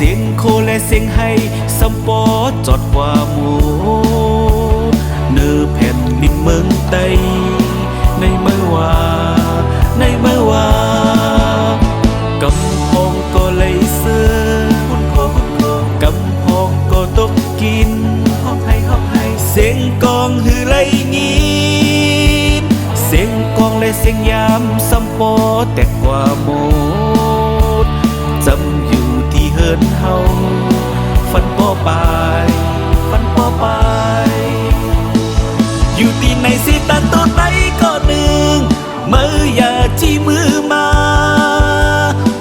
สียงโคและเสียงให้สัมปอจอดกว่าหมู่เนื้อแผ่นดินเมืองไตในเมื่อว่ากำพองก็เลยเสื้อกำพองก็ตกกินห้องให้เสียงกองฮือไรงี้เสียงกองและเสียงยามสัมปอแต่กว่าหมู่จำอยู่ที่เฮินเฮาฝันป่อไปอยู่ที่ไหนสิตันตัวไหนก็หนึ่งเมื่ออย่าจี้มือมา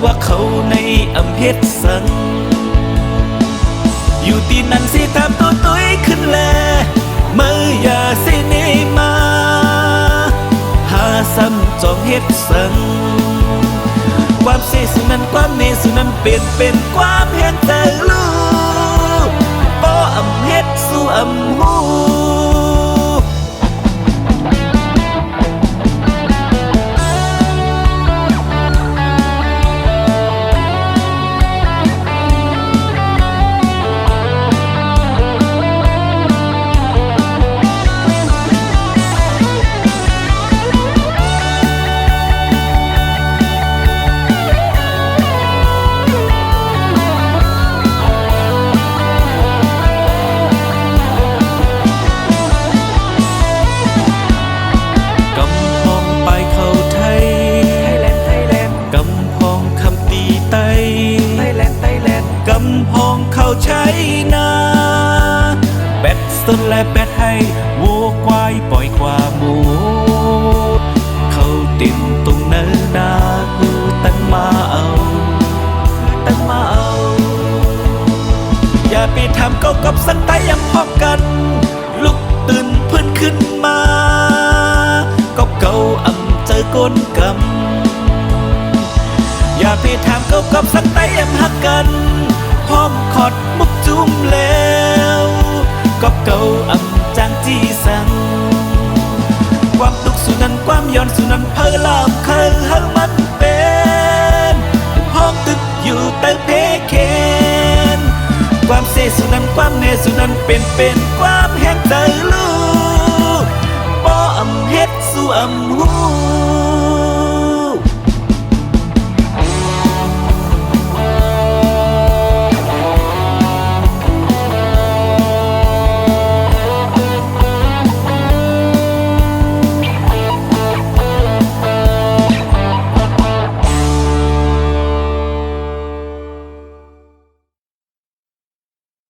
ว่าเขาในอำเภอสังอยู่ที่นั่นสิทำตัวตุ้ยขึ้นแลเมื่ออย่าสิเนมาหาซ้ำจองเฮ็ดสังความเสสุนั้นความเนสุนั้นเป็นความเห็นแต่ลูกป้ออำเฮ็ดสู่อำหูกำพองเข้าใช้นาแบดสนและแบดให้วัวควายปล่อยความหมูเขาติ่มตรงเนินนาคือตั้งมาเอาอย่าไปทำเก้ากับสันไตยังพอกันลุกตื่นเพื่อนขึ้นมาก็เก่าอ่ำเจอก้นกำอย่าไปทำเก้ากับสันไตยังหักกันพร้อมขอดมุกจุ่มแล้วก็เก่าอ่ำจางจีสังความตุกสุนันความย้อนสุนันเพลาบเคยให้มันเป็นห้องตึกอยู่แต่เพเคนความเสสุนันความเนสุนันเป็นความแห่งใจลูกป้ออ่ำเฮ็ดสู่อ่ำหู